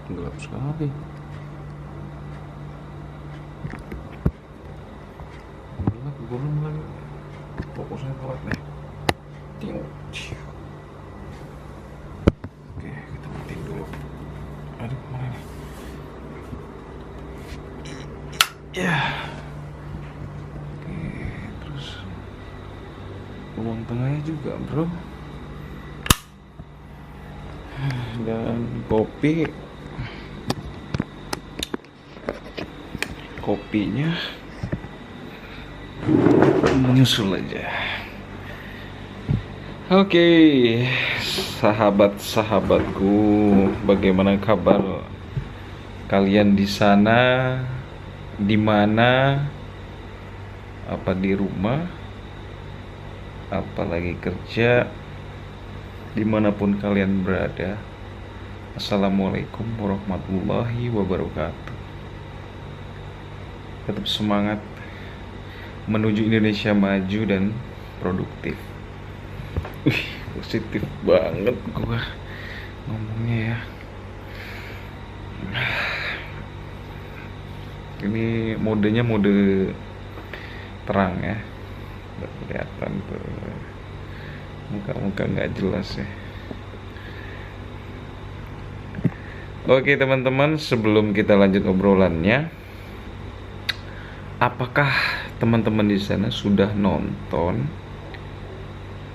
Gelap sekali. Gelap gulung lagi. Fokusnya telat nih. Oke, kita matiin dulu. Aduh, mana nih? Ya. Oke, terus ruang tengahnya juga, bro. Dan kopinya menyusul aja. Oke, sahabat-sahabatku, bagaimana kabar kalian di sana? Di mana? Apa di rumah? Apalagi kerja? Dimanapun kalian berada, Assalamualaikum warahmatullahi wabarakatuh. Tetap semangat menuju Indonesia maju dan produktif. Positif banget gua ngomongnya ya. Ini modenya mode terang ya, nggak kelihatan tuh muka-muka nggak jelas ya. Oke teman-teman, sebelum kita lanjut obrolannya, apakah teman-teman di sana sudah nonton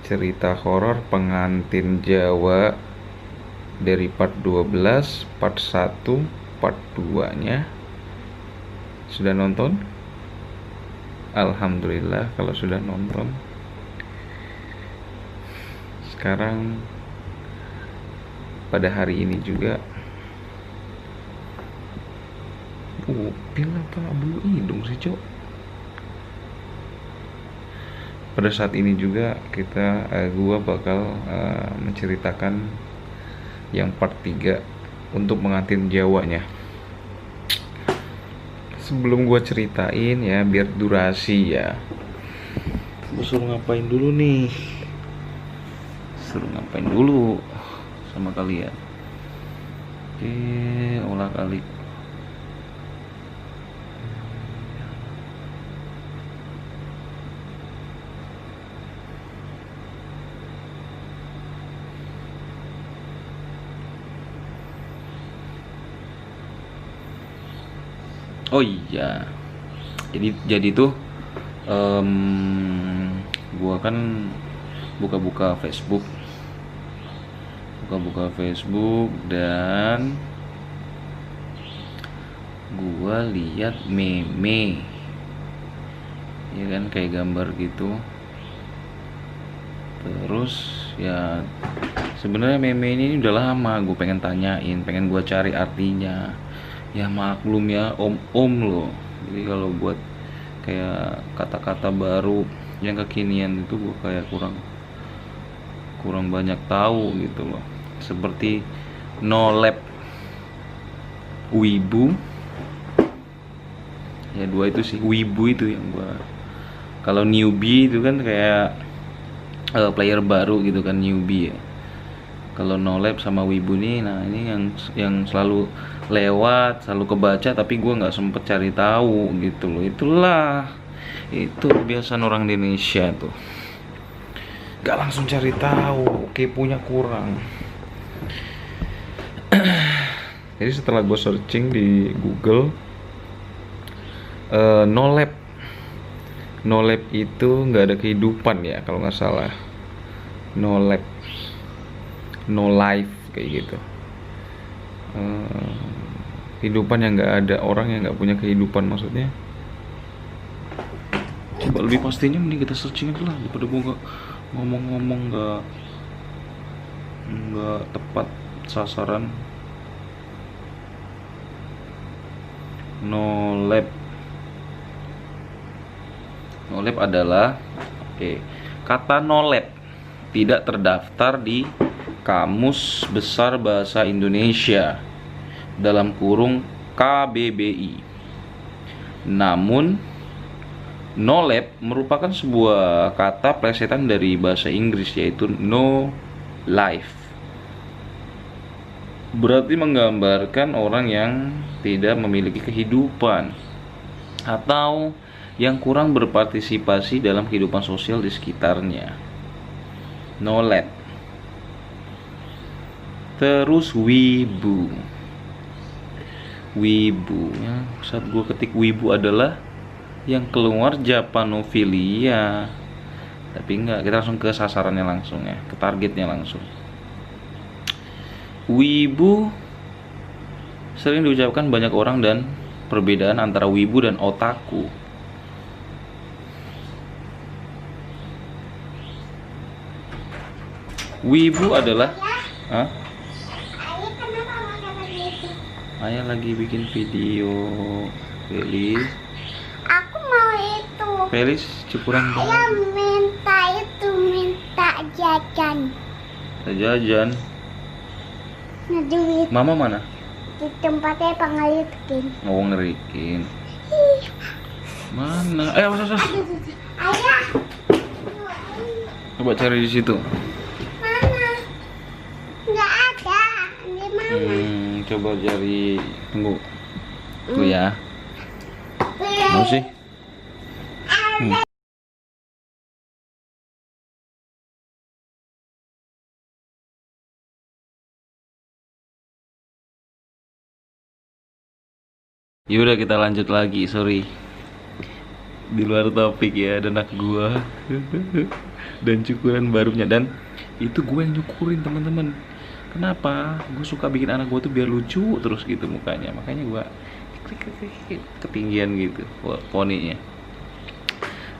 cerita horor Pengantin Jawa dari part 12, part 1, part 2-nya? Sudah nonton? Alhamdulillah kalau sudah nonton. Sekarang pada hari ini juga pil apa bulu hidung sih, Cok? Pada saat ini juga gua bakal menceritakan yang part 3 untuk Pengantin Jawanya. Sebelum gua ceritain ya, biar durasi ya, gua suruh ngapain dulu nih? Suruh ngapain dulu sama kalian? Oke, olah kali. Oh iya, jadi tuh gua kan buka-buka Facebook dan gua lihat meme, ya kan, kayak gambar gitu. Terus ya sebenarnya meme ini udah lama gue pengen tanyain, pengen gua cari artinya. Ya maklum ya, om loh. Jadi kalau buat kayak kata-kata baru yang kekinian itu gue kayak kurang banyak tahu gitu loh. Seperti no lab, wibu. Ya dua itu sih, wibu itu yang gue. Kalau newbie itu kan kayak player baru gitu kan, newbie ya. Kalau no lab sama wibu nih, nah ini yang selalu lewat, selalu kebaca tapi gue nggak sempet cari tahu gitu loh. Itu kebiasaan orang Indonesia tuh, nggak langsung cari tahu, keponya kurang. Jadi setelah gue searching di Google, no lab itu nggak ada kehidupan ya kalau nggak salah. No lab, no life kayak gitu. Kehidupan yang nggak ada, orang yang nggak punya kehidupan maksudnya. Coba lebih pastinya mending kita searching aja lah, daripada gue ngomong-ngomong nggak tepat sasaran. No lab adalah kata no lab tidak terdaftar di Kamus Besar Bahasa Indonesia dalam kurung KBBI. Namun no lab merupakan sebuah kata plesetan dari bahasa Inggris, yaitu no life. berarti menggambarkan orang yang tidak memiliki kehidupan atau yang kurang berpartisipasi dalam kehidupan sosial di sekitarnya. No let. Terus wibu. Wibu ya, saat gue ketik wibu adalah yang keluar Japanofilia. Tapi enggak, kita langsung ke sasarannya langsung ya, ke targetnya langsung. Wibu sering diucapkan banyak orang dan perbedaan antara wibu dan otaku. Wibu adalah Hah? Ayah kenapa makan begitu? Ayah lagi bikin video. Felis, Aku mau itu. Felis cukuran Ayah banget. minta itu, minta jajan. Kita jajan. Nah, duit Mama mana? di tempatnya pengalitin. Mau ngerikin. Mana? Awas, awas, awas. Ayah, Coba cari di situ. mana? Nggak ada. Di mana? Coba cari. Tunggu. Tunggu ya. Mau sih? Yaudah kita lanjut lagi, sorry. Di luar topik ya, ada anak gua dan cukuran barunya, dan itu gue yang nyukurin teman-teman. Kenapa? Gue suka bikin anak gua tuh biar lucu terus gitu mukanya, makanya gua ketinggian gitu poninya.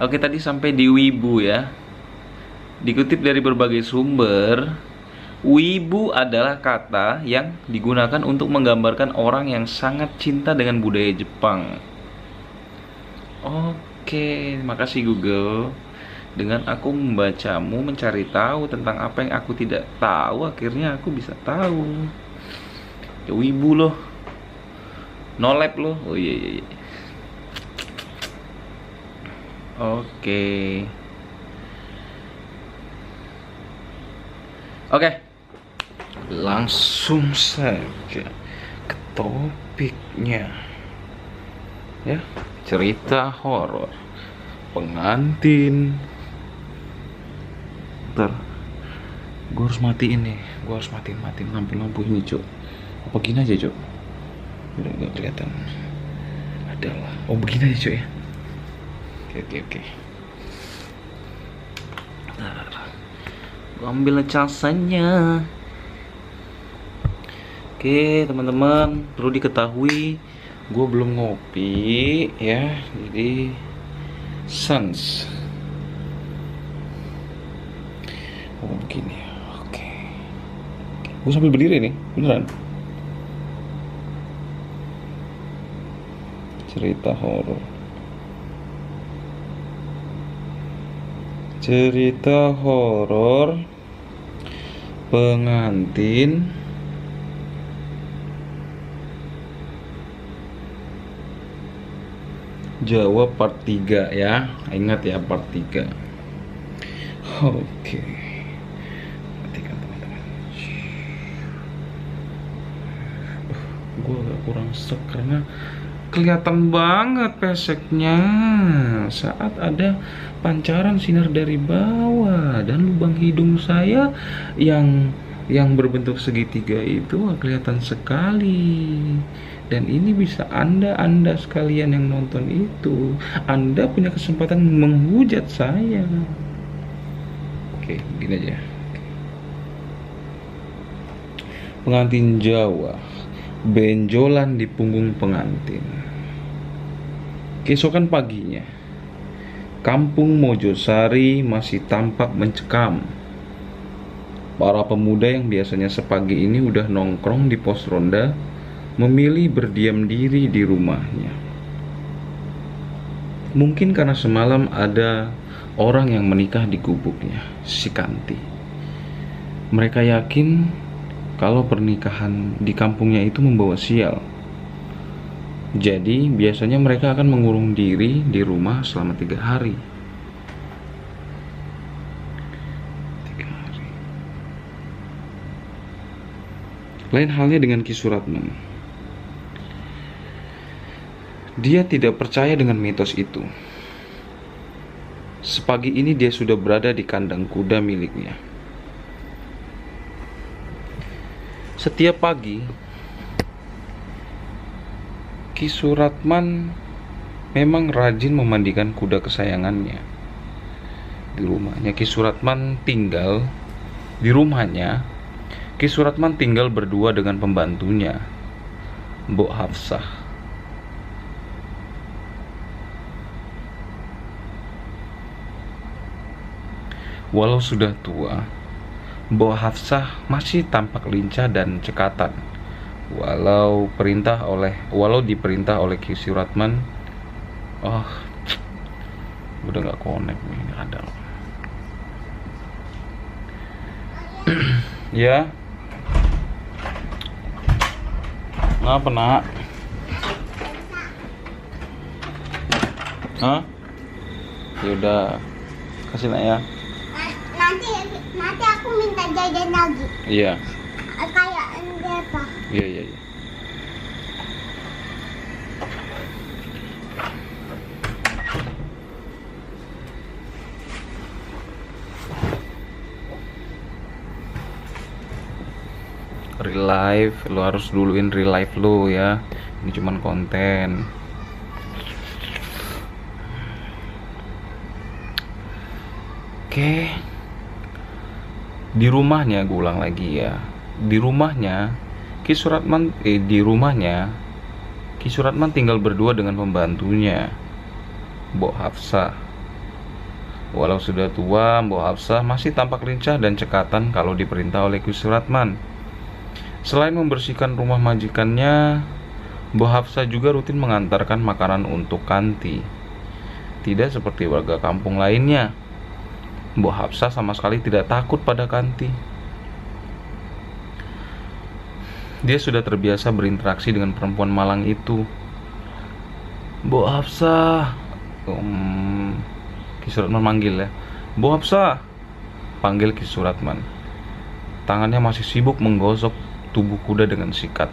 Oke, tadi sampai di wibu ya. Dikutip dari berbagai sumber, wibu adalah kata yang digunakan untuk menggambarkan orang yang sangat cinta dengan budaya Jepang. Oke, makasih Google. Dengan aku membacamu mencari tahu tentang apa yang aku tidak tahu, akhirnya aku bisa tahu. Ya, wibu loh. No lab loh. Oh iya iya. Oke. Oke. Langsung saja ke topiknya. Ya, cerita horor pengantin. Bentar, gue harus matiin nih. Gue harus matiin lampu-lampu ini, Cok. Apa gini aja, Cok? Udah gak kelihatan. Adalah. Oh, begini aja, Cok ya. Oke. Bentar. Gue ambil casannya. Oke, teman-teman, perlu diketahui gue belum ngopi ya, jadi sans. Oh begini, oke. Gue sambil berdiri nih, beneran. Cerita horor. Cerita horor pengantin Jawa part 3 ya. Ingat ya, part 3. Oke. Matikan teman-teman. Gue agak kurang sek karena kelihatan banget peseknya saat ada pancaran sinar dari bawah, dan lubang hidung saya yang berbentuk segitiga itu kelihatan sekali. Dan ini bisa anda sekalian yang nonton itu, Anda punya kesempatan menghujat saya. Oke, gini aja. Pengantin Jawa, benjolan di punggung pengantin. Keesokan paginya, kampung Mojosari masih tampak mencekam. Para pemuda yang biasanya sepagi ini udah nongkrong di pos ronda memilih berdiam diri di rumahnya. Mungkin karena semalam ada orang yang menikah di gubuknya, si Kanti. Mereka yakin kalau pernikahan di kampungnya itu membawa sial. Jadi biasanya mereka akan mengurung diri di rumah selama 3 hari. 3 hari. Lain halnya dengan Ki Suratman. Dia tidak percaya dengan mitos itu. Sepagi ini dia sudah berada di kandang kuda miliknya. Setiap pagi, Ki Suratman memang rajin memandikan kuda kesayangannya. Di rumahnya Ki Suratman tinggal berdua dengan pembantunya, Mbok Hafsah. Walau sudah tua, Mbok Hafsah masih tampak lincah dan cekatan. Walau diperintah oleh Ki Suratman. Udah nggak connect nih, nggak ada. Ya, kenapa nak? Hah? Yaudah, kasih nak ya. Nanti aku minta jajan lagi. Iya. Kayak apa? Iya. Real life, lo harus duluin real life lo ya. Ini cuman konten. Oke. Di rumahnya, gue ulang lagi ya. Di rumahnya Ki Suratman tinggal berdua dengan pembantunya, Mbok Hafsah. Walau sudah tua, Mbok Hafsah masih tampak lincah dan cekatan kalau diperintah oleh Ki Suratman. Selain membersihkan rumah majikannya, Mbok Hafsah juga rutin mengantarkan makanan untuk Kanti. Tidak seperti warga kampung lainnya, Mbok Hafsah sama sekali tidak takut pada Kanti. Dia sudah terbiasa berinteraksi dengan perempuan malang itu. Mbok Hafsah, Ki Suratman manggil ya. Mbok Hafsah, panggil Ki Suratman. Tangannya masih sibuk menggosok tubuh kuda dengan sikat.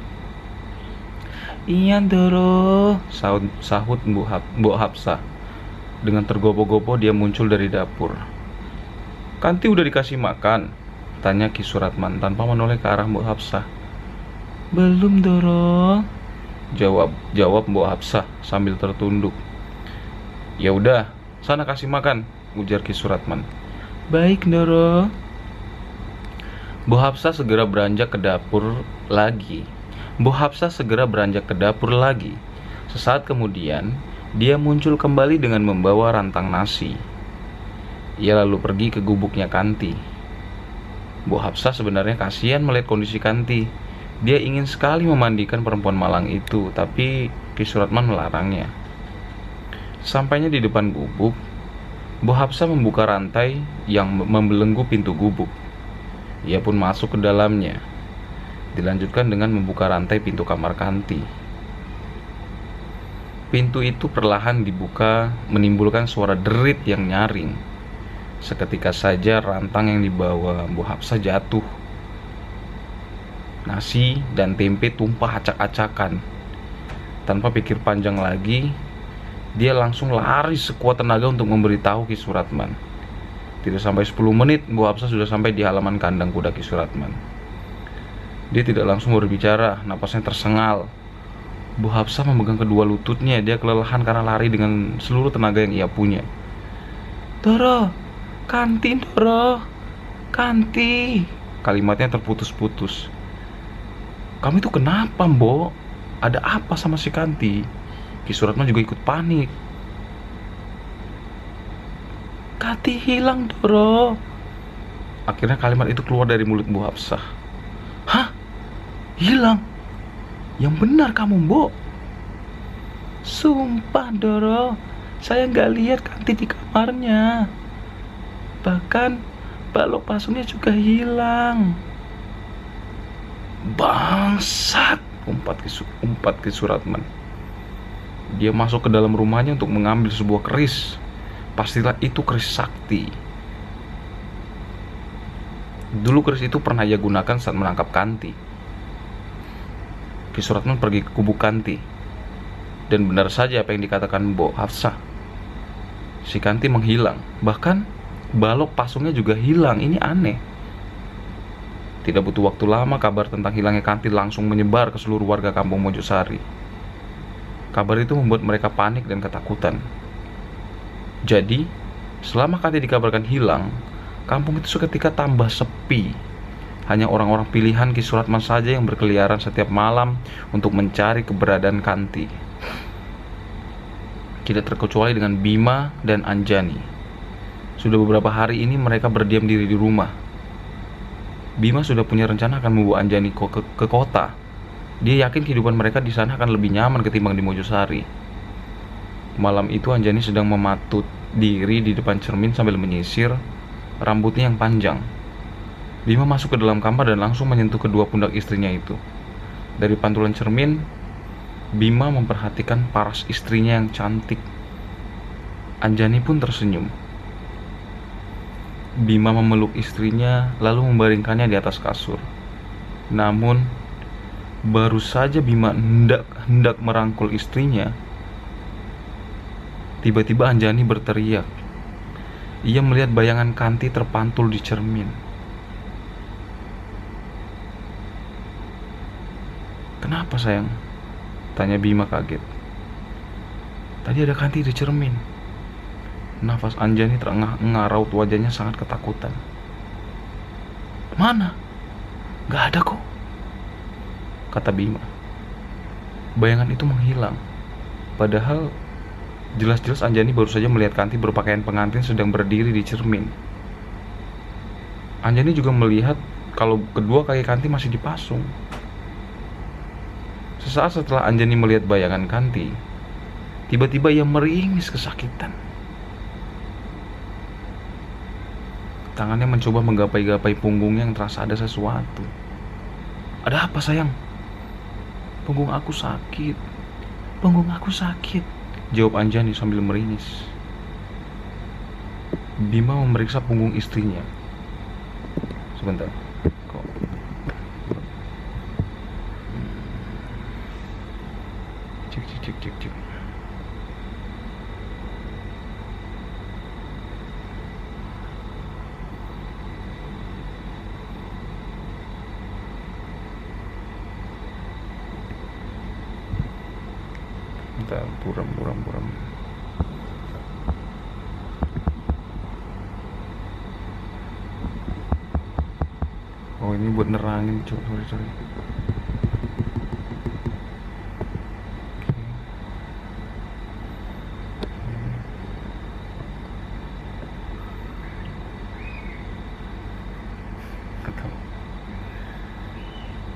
Iya Doro, sahut Mbok Hafsah. Dengan tergopoh-gopoh dia muncul dari dapur. Kanti udah dikasih makan? Tanya Ki Suratman tanpa menoleh ke arah Mbok Hafsah. Belum Doro, jawab Mbok Hafsah sambil tertunduk. Ya udah, sana kasih makan, ujar Ki Suratman. Baik Doro. Mbok Hafsah segera beranjak ke dapur lagi. Sesaat kemudian, dia muncul kembali dengan membawa rantang nasi. Ia lalu pergi ke gubuknya Kanti. Mbok Hafsah sebenarnya kasihan melihat kondisi Kanti. Dia ingin sekali memandikan perempuan malang itu, tapi Ki Suratman melarangnya. Sampainya di depan gubuk, Mbok Hafsah membuka rantai yang membelenggu pintu gubuk. Ia pun masuk ke dalamnya. Dilanjutkan dengan membuka rantai pintu kamar Kanti. Pintu itu perlahan dibuka, menimbulkan suara derit yang nyaring. Seketika saja rantang yang dibawa Mbok Hafsah jatuh. Nasi dan tempe tumpah acak-acakan. Tanpa pikir panjang lagi, dia langsung lari sekuat tenaga untuk memberitahu Ki Suratman. Tidak sampai 10 menit, Mbok Hafsah sudah sampai di halaman kandang kuda Ki Suratman. Dia tidak langsung berbicara, napasnya tersengal. Mbok Hafsah memegang kedua lututnya. Dia kelelahan karena lari dengan seluruh tenaga yang ia punya. Doro, Kanti Doro, Kanti. Kalimatnya terputus-putus. Kamu itu kenapa, Mbok? Ada apa sama si Kanti? Ki Suratman juga ikut panik. Kanti hilang, Doro. Akhirnya kalimat itu keluar dari mulut Mbok Hafsah. Hah? Hilang? Yang benar kamu, Mbok. Sumpah, Doro, saya nggak lihat Kanti di kamarnya. Bahkan balok pasungnya juga hilang. Bangsat, umpat Ki Suratman. Dia masuk ke dalam rumahnya untuk mengambil sebuah keris. Pastilah itu keris sakti. Dulu keris itu pernah ia gunakan saat menangkap Kanti. Ki Suratman pergi ke kubu Kanti. Dan benar saja apa yang dikatakan Mbok Hafsah. Si Kanti menghilang. Bahkan balok pasungnya juga hilang. Ini aneh. Tidak butuh waktu lama, kabar tentang hilangnya Kanti langsung menyebar ke seluruh warga kampung Mojosari. Kabar itu membuat mereka panik dan ketakutan. Jadi, selama Kanti dikabarkan hilang, kampung itu seketika tambah sepi. Hanya orang-orang pilihan Ki Suratman saja yang berkeliaran setiap malam untuk mencari keberadaan Kanti. Tidak terkecuali dengan Bima dan Anjani. Sudah beberapa hari ini mereka berdiam diri di rumah. Bima sudah punya rencana akan membawa Anjani ke kota. Dia yakin kehidupan mereka di sana akan lebih nyaman ketimbang di Mojosari. Malam itu Anjani sedang mematut diri di depan cermin sambil menyisir rambutnya yang panjang. Bima masuk ke dalam kamar dan langsung menyentuh kedua pundak istrinya itu. Dari pantulan cermin, Bima memperhatikan paras istrinya yang cantik. Anjani pun tersenyum. Bima memeluk istrinya lalu membaringkannya di atas kasur. Namun, baru saja Bima hendak merangkul istrinya, tiba-tiba Anjani berteriak. Ia melihat bayangan Kanti terpantul di cermin. "Kenapa sayang?" tanya Bima kaget. "Tadi ada Kanti di cermin." Nafas Anjani terengah-engah, raut wajahnya sangat ketakutan. "Mana? Gak ada kok," kata Bima. Bayangan itu menghilang. Padahal jelas-jelas Anjani baru saja melihat Kanti berpakaian pengantin sedang berdiri di cermin. Anjani juga melihat kalau kedua kaki Kanti masih dipasung. Sesaat setelah Anjani melihat bayangan Kanti, tiba-tiba ia meringis kesakitan. Tangannya mencoba menggapai-gapai punggungnya yang terasa ada sesuatu. "Ada apa sayang?" "Punggung aku sakit. Punggung aku sakit," jawab Anjani sambil meringis. Bima memeriksa punggung istrinya. "Sebentar. Kok cek. Bentar, buram. Oh, ini buat nerangin, sorry.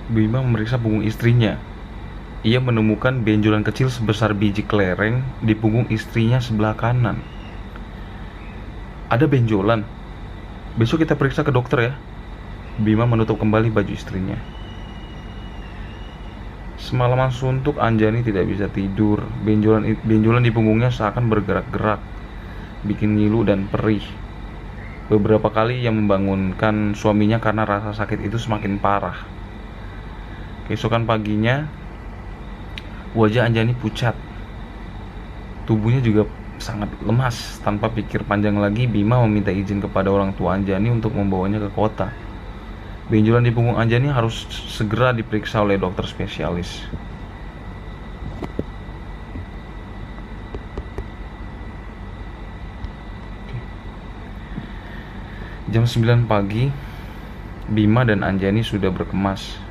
Bima memeriksa punggung istrinya. Ia menemukan benjolan kecil sebesar biji kelereng di punggung istrinya sebelah kanan. "Ada benjolan? Besok kita periksa ke dokter ya." Bima menutup kembali baju istrinya. Semalaman suntuk, Anjani tidak bisa tidur. Benjolan di punggungnya seakan bergerak-gerak, bikin ngilu dan perih. Beberapa kali ia membangunkan suaminya karena rasa sakit itu semakin parah. Keesokan paginya, wajah Anjani pucat. Tubuhnya juga sangat lemas. Tanpa pikir panjang lagi, Bima meminta izin kepada orang tua Anjani untuk membawanya ke kota. Benjolan di punggung Anjani harus segera diperiksa oleh dokter spesialis. Jam 9 pagi, Bima dan Anjani sudah berkemas.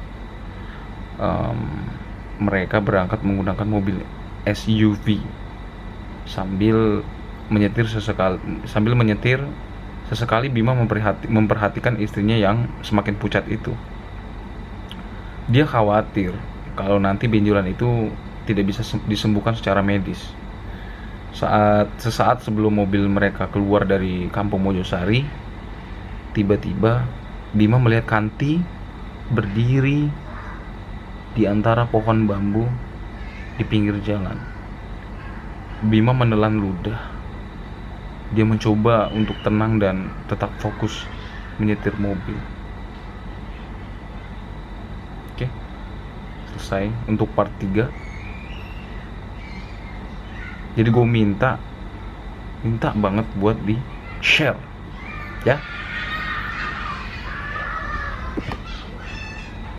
Mereka berangkat menggunakan mobil SUV sambil menyetir sesekali Bima memperhatikan istrinya yang semakin pucat itu. Dia khawatir kalau nanti benjolan itu tidak bisa disembuhkan secara medis. Sesaat sebelum mobil mereka keluar dari kampung Mojosari, tiba-tiba Bima melihat Kanti berdiri di antara pohon bambu di pinggir jalan. Bima menelan ludah. Dia mencoba untuk tenang dan tetap fokus menyetir mobil. Oke. selesai untuk part 3. Jadi gue minta banget buat di share ya.